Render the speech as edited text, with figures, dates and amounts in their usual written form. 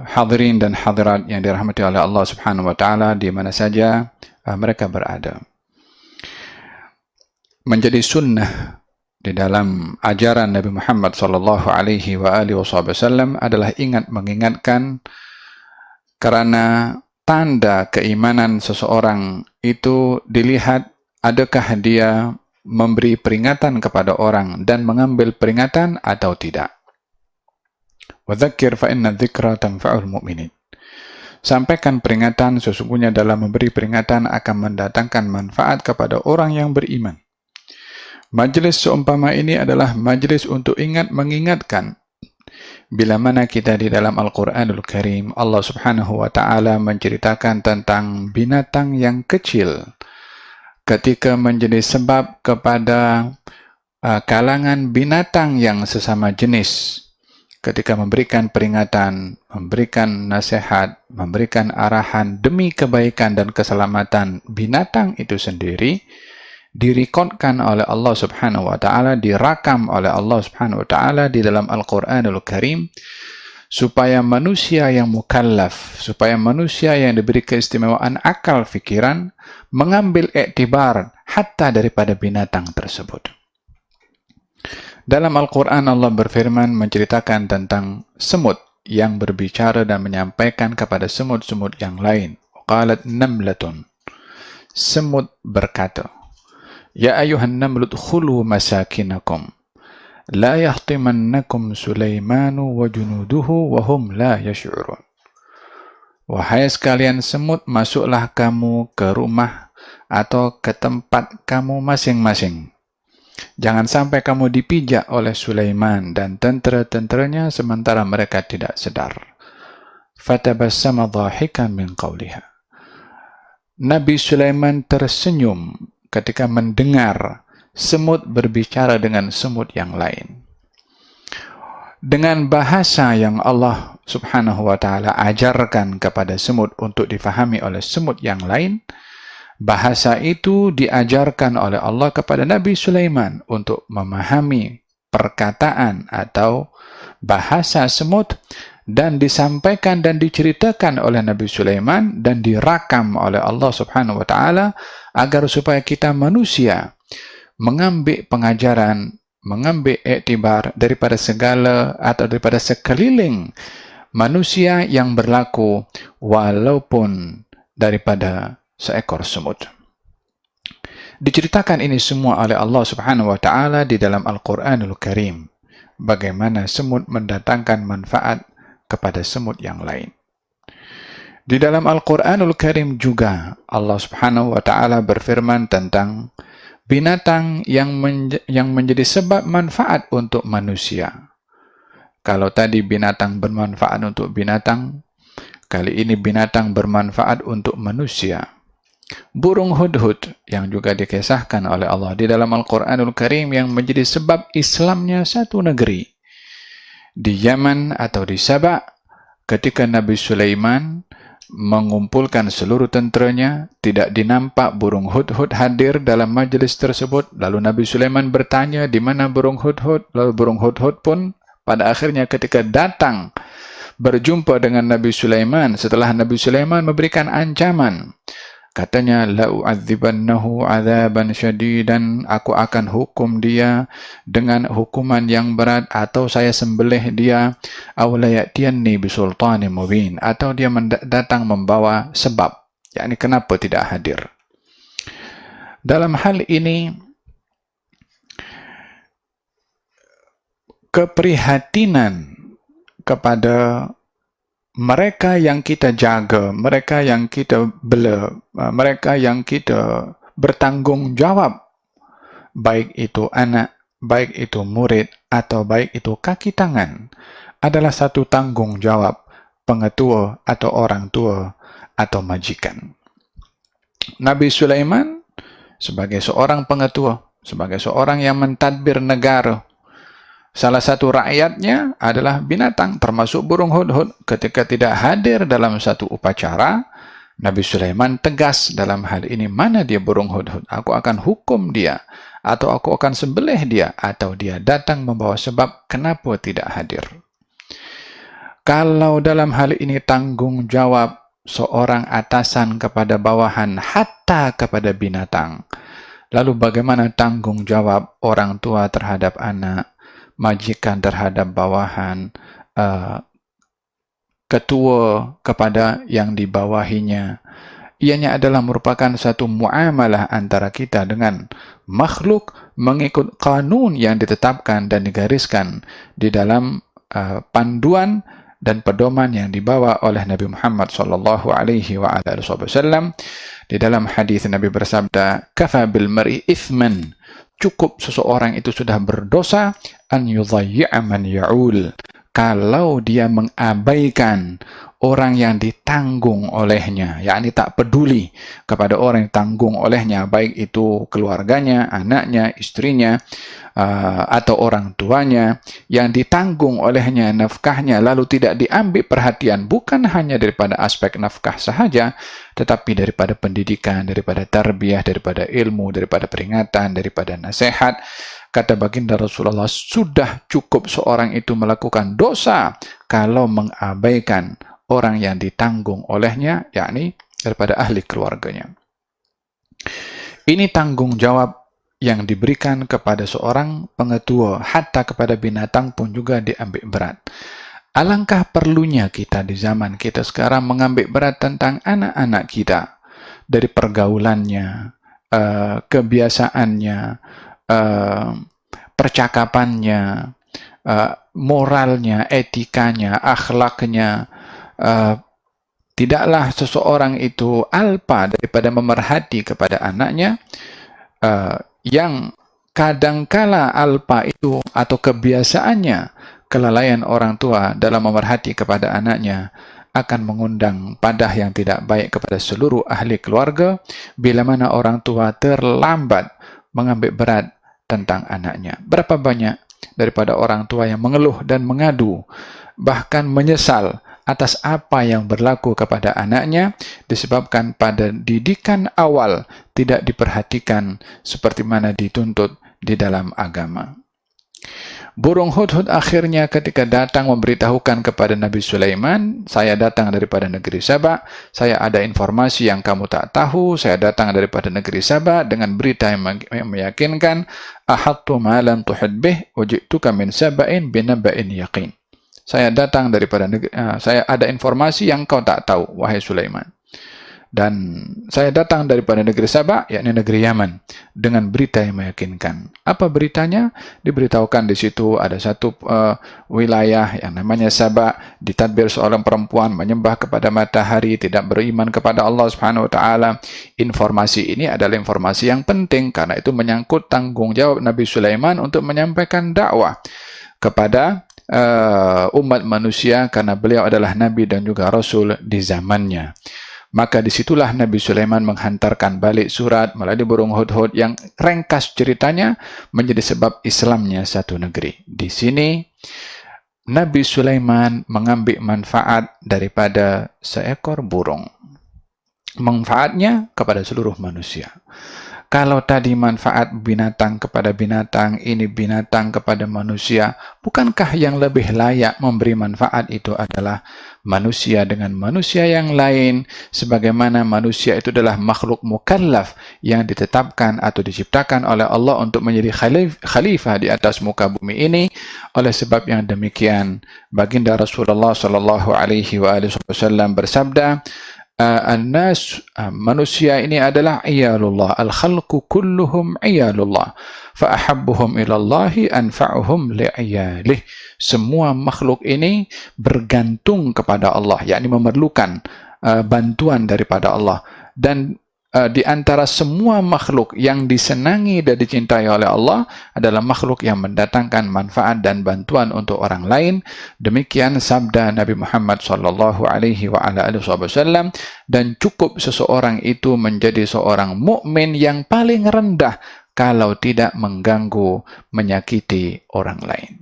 hadirin dan hadirat yang dirahmati oleh Allah Subhanahu wa taala di mana saja mereka berada. Menjadi sunnah di dalam ajaran Nabi Muhammad sallallahu alaihi wasallam adalah mengingatkan, karena tanda keimanan seseorang itu dilihat adakah dia memberi peringatan kepada orang dan mengambil peringatan atau tidak. Wadzakir fa inna dzikra tanfa'ul mu'minin. Sampaikan peringatan, sesungguhnya dalam memberi peringatan akan mendatangkan manfaat kepada orang yang beriman. Majlis seumpama ini adalah majlis untuk mengingatkan. Bila mana kita di dalam Al-Quranul Karim, Allah Subhanahu wa ta'ala menceritakan tentang binatang yang kecil ketika menjadi sebab kepada kalangan binatang yang sesama jenis, ketika memberikan peringatan, memberikan nasihat, memberikan arahan demi kebaikan dan keselamatan binatang itu sendiri, direkodkan oleh Allah Subhanahu wa ta'ala, dirakam oleh Allah Subhanahu wa ta'ala di dalam Al-Quranul Karim, supaya manusia yang mukallaf, supaya manusia yang diberi keistimewaan akal fikiran, mengambil iktibar hatta daripada binatang tersebut. Dalam Al-Quran Allah berfirman menceritakan tentang semut yang berbicara dan menyampaikan kepada semut-semut yang lain. Qalat namlatun. Semut berkata, Ya ayuhan namlu udkhulu masakinakum la yahtimannakum Sulaimanu wa junuduhu wa hum la yash'urun. Wahai sekalian semut, masuklah kamu ke rumah atau ke tempat kamu masing-masing. Jangan sampai kamu dipijak oleh Sulaiman dan tentera-tenteranya sementara mereka tidak sedar. Fatabassama dhahikan min qawliha. Nabi Sulaiman tersenyum ketika mendengar semut berbicara dengan semut yang lain. Dengan bahasa yang Allah Subhanahu wa ta'ala ajarkan kepada semut untuk difahami oleh semut yang lain, bahasa itu diajarkan oleh Allah kepada Nabi Sulaiman untuk memahami perkataan atau bahasa semut, dan disampaikan dan diceritakan oleh Nabi Sulaiman dan dirakam oleh Allah Subhanahu wa ta'ala, agar supaya kita manusia mengambil pengajaran, mengambil iktibar daripada segala atau daripada sekeliling manusia yang berlaku walaupun daripada seekor semut. Diceritakan ini semua oleh Allah Subhanahu wa ta'ala di dalam Al-Quranul Karim, bagaimana semut mendatangkan manfaat kepada semut yang lain. Di dalam Al-Quranul Karim juga Allah Subhanahu wa ta'ala berfirman tentang binatang yang menjadi sebab manfaat untuk manusia. Kalau tadi binatang bermanfaat untuk binatang, kali ini binatang bermanfaat untuk manusia. Burung hudhud yang juga dikisahkan oleh Allah di dalam Al-Quranul Karim yang menjadi sebab Islamnya satu negeri. Di Yaman atau di Sabah, ketika Nabi Sulaiman mengumpulkan seluruh tenteranya, tidak dinampak burung hudhud hadir dalam majlis tersebut. Lalu Nabi Sulaiman bertanya, di mana burung hudhud? Lalu burung hudhud pun pada akhirnya ketika datang berjumpa dengan Nabi Sulaiman, setelah Nabi Sulaiman memberikan ancaman, katanya, la'u'adzibannahu 'adzaban syadidan, aku akan hukum dia dengan hukuman yang berat, atau saya sembelih dia, aw la ya'tiyanni bisultanin mubin, atau dia datang membawa sebab, yakni kenapa tidak hadir. Dalam hal ini keprihatinan kepada mereka yang kita jaga, mereka yang kita bela, mereka yang kita bertanggung jawab, baik itu anak, baik itu murid, atau baik itu kaki tangan, adalah satu tanggung jawab pengetua atau orang tua atau majikan. Nabi Sulaiman sebagai seorang pengetua, sebagai seorang yang mentadbir negara, salah satu rakyatnya adalah binatang, termasuk burung hudhud. Ketika tidak hadir dalam satu upacara, Nabi Sulaiman tegas dalam hal ini, mana dia burung hudhud? Aku akan hukum dia, atau aku akan sembelih dia, atau dia datang membawa sebab kenapa tidak hadir. Kalau dalam hal ini tanggung jawab seorang atasan kepada bawahan, hatta kepada binatang, lalu bagaimana tanggung jawab orang tua terhadap anak, majikan terhadap bawahan, ketua kepada yang dibawahinya? Ianya adalah merupakan satu muamalah antara kita dengan makhluk mengikut kanun yang ditetapkan dan digariskan di dalam panduan dan pedoman yang dibawa oleh Nabi Muhammad sallallahu alaihi wasallam. Di dalam hadis Nabi bersabda, "Kafa bil mar'i ithman." Cukup seseorang itu sudah berdosa an yudhayyi'a man ya'ul, kalau dia mengabaikan orang yang ditanggung olehnya, yakni tak peduli kepada orang yang tanggung olehnya, baik itu keluarganya, anaknya, istrinya, atau orang tuanya, yang ditanggung olehnya nafkahnya, lalu tidak diambil perhatian, bukan hanya daripada aspek nafkah sahaja, tetapi daripada pendidikan, daripada tarbiyah, daripada ilmu, daripada peringatan, daripada nasihat. Kata baginda Rasulullah, sudah cukup seorang itu melakukan dosa kalau mengabaikan orang yang ditanggung olehnya, yakni daripada ahli keluarganya. Ini tanggung jawab yang diberikan kepada seorang pengetua, hatta kepada binatang pun juga diambil berat. Alangkah perlunya kita di zaman kita sekarang mengambil berat tentang anak-anak kita, dari pergaulannya, kebiasaannya, percakapannya, moralnya, etikanya, akhlaknya. Tidaklah seseorang itu alpa daripada memerhati kepada anaknya, yang kadangkala alpa itu atau kebiasaannya, kelalaian orang tua dalam memerhati kepada anaknya akan mengundang padah yang tidak baik kepada seluruh ahli keluarga, bila mana orang tua terlambat mengambil berat tentang anaknya. Berapa banyak daripada orang tua yang mengeluh dan mengadu, bahkan menyesal atas apa yang berlaku kepada anaknya, disebabkan pada didikan awal tidak diperhatikan seperti mana dituntut di dalam agama. Burung hudhud akhirnya ketika datang memberitahukan kepada Nabi Sulaiman, saya datang daripada negeri Saba, saya ada informasi yang kamu tak tahu, saya datang daripada negeri Saba dengan berita yang meyakinkan, ahattu ma lam tuhid bih wajituka min saba'in binaba'in yaqin. Saya datang daripada negeri, saya ada informasi yang kau tak tahu, wahai Sulaiman. Dan saya datang daripada negeri Sabah, yakni negeri Yaman, dengan berita yang meyakinkan. Apa beritanya? Diberitahukan di situ ada satu wilayah yang namanya Sabah, ditadbir seorang perempuan menyembah kepada matahari, tidak beriman kepada Allah Subhanahu wa taala. Informasi ini adalah informasi yang penting karena itu menyangkut tanggung jawab Nabi Sulaiman untuk menyampaikan dakwah kepada umat manusia, karena beliau adalah nabi dan juga rasul di zamannya. Maka disitulah Nabi Sulaiman menghantarkan balik surat melalui burung hudhud yang ringkas ceritanya menjadi sebab Islamnya satu negeri. Di sini Nabi Sulaiman mengambil manfaat daripada seekor burung. Manfaatnya kepada seluruh manusia. Kalau tadi manfaat binatang kepada binatang, ini binatang kepada manusia, bukankah yang lebih layak memberi manfaat itu adalah manusia dengan manusia yang lain, sebagaimana manusia itu adalah makhluk mukallaf yang ditetapkan atau diciptakan oleh Allah untuk menjadi khalifah di atas muka bumi ini. Oleh sebab yang demikian, baginda Rasulullah sallallahu alaihi wasallam bersabda, An-nas, manusia ini adalah iyalullah, al-khalqu kulluhum iyalullah, fa ahabbuhum ilallahi anfa'uhum li'iyalih. Semua makhluk ini bergantung kepada Allah, yakni memerlukan bantuan daripada Allah. Dan di antara semua makhluk yang disenangi dan dicintai oleh Allah adalah makhluk yang mendatangkan manfaat dan bantuan untuk orang lain. Demikian sabda Nabi Muhammad sallallahu alaihi wasallam. Dan cukup seseorang itu menjadi seorang mukmin yang paling rendah kalau tidak mengganggu, menyakiti orang lain.